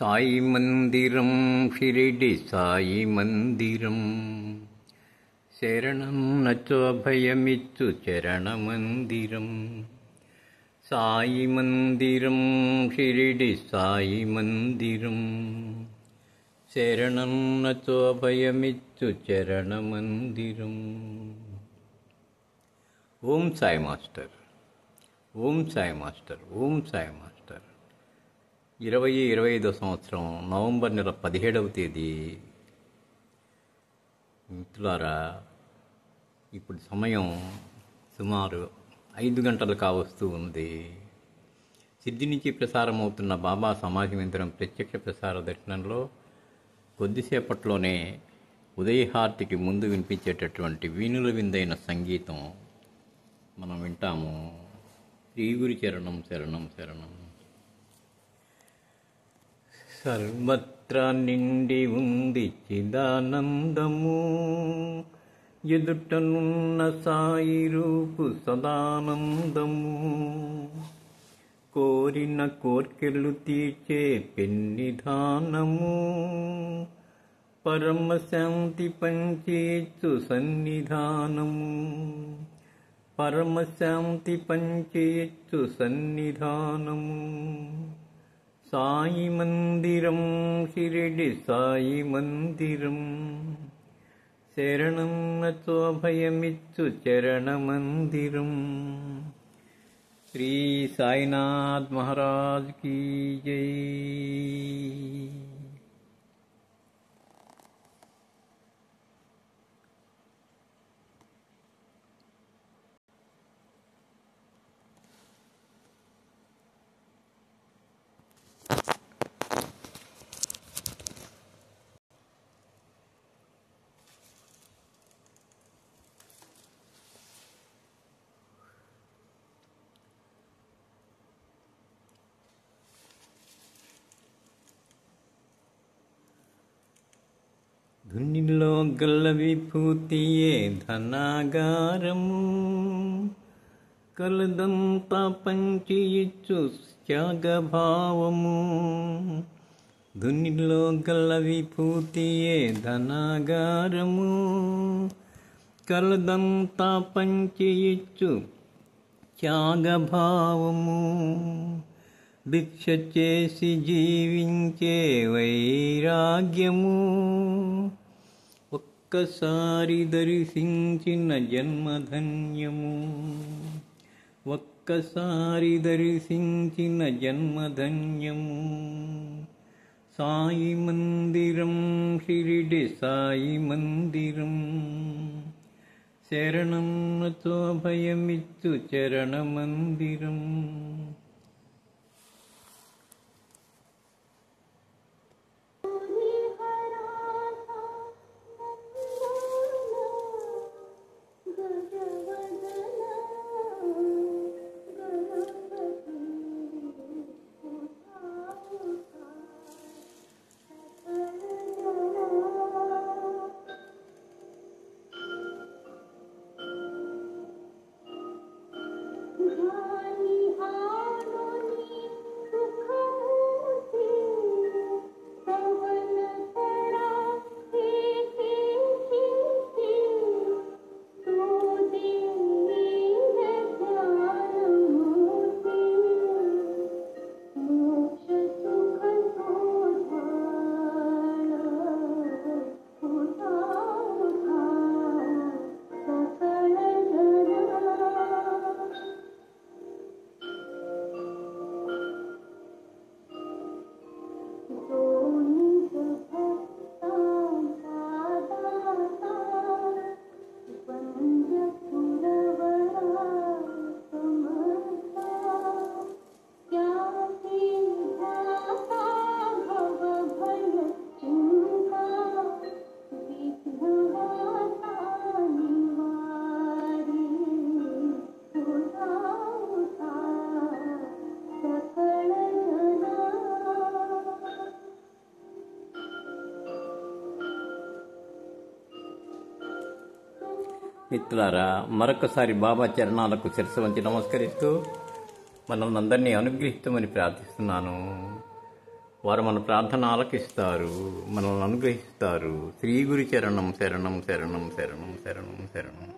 సాయి మందిరం షిరిడి సాయి మందిరం, శరణం నచో అభయమిచ్చు చరణ మందిరం. సాయి మందిరం షిరిడి సాయి మందిరం, శరణం నచో అభయమిచ్చు చరణ మందిరం. Om Sai master, Om Sai master, Om Sai master. 2025 సంవత్సరం నవంబర్ నెల 17వ తేదీ. మిత్రులారా, ఇప్పుడు సమయం సుమారు 5 గంటలు కావస్తూ ఉంది. సిద్ధి నుంచి ప్రసారం అవుతున్న బాబా సమాజ మందిరం ప్రత్యక్ష ప్రసార దర్శనంలో కొద్దిసేపట్లోనే ఉదయహారతికి ముందు వినిపించేటటువంటి వీణుల విందైన సంగీతం మనం వింటాము. శ్రీ గురు చరణం శరణం శరణం. సర్వత్రా నిండి ఉంది చిదానందము, ఎదుటనున్న సాయి రూపు సదానందము. కోరిన కోర్కెలు తీర్చే పెన్నిధానము, పరమశాంతి పంచేచ్చు సన్నిధానము. పరమశాంతి పంచేచ్చు సన్నిధానము. సాయి మందిరం షిరిడి సాయి మందిరం, శరణం నచో అభయమిచ్చు చరణ మందిరం. శ్రీ సాయినాథ్ మహారాజ్ కీ జై. ధునిలో గల్ల విభూతియే ధనాగారము, కలదంతా పంచి ఇచ్చు త్యాగభావము. ధునిలో గల్ల విభూతియే ధనాగారము, కలదంతా పంచి ఇచ్చు త్యాగభావము. భిక్ష చేసి జీవించే వైరాగ్యము, ఒక్కసారి దర్శించిన జన్మధన్యము. ఒక్కసారి దర్శించిన జన్మధన్యము. సాయి మందిరం షిరిడి సాయి మందిరం, శరణం నచో అభయమిచ్చు చరణ మందిరం. మిత్రులారా, మరొకసారి బాబా చరణాలకు శిరస్సు వంచి నమస్కరిస్తూ మనల్ని అందరినీ అనుగ్రహిస్తామని ప్రార్థిస్తున్నాను. వారు మన ప్రార్థన ఆలకిస్తారు, మనల్ని అనుగ్రహిస్తారు. శ్రీ గురు చరణం శరణం శరణం శరణం శరణం శరణం.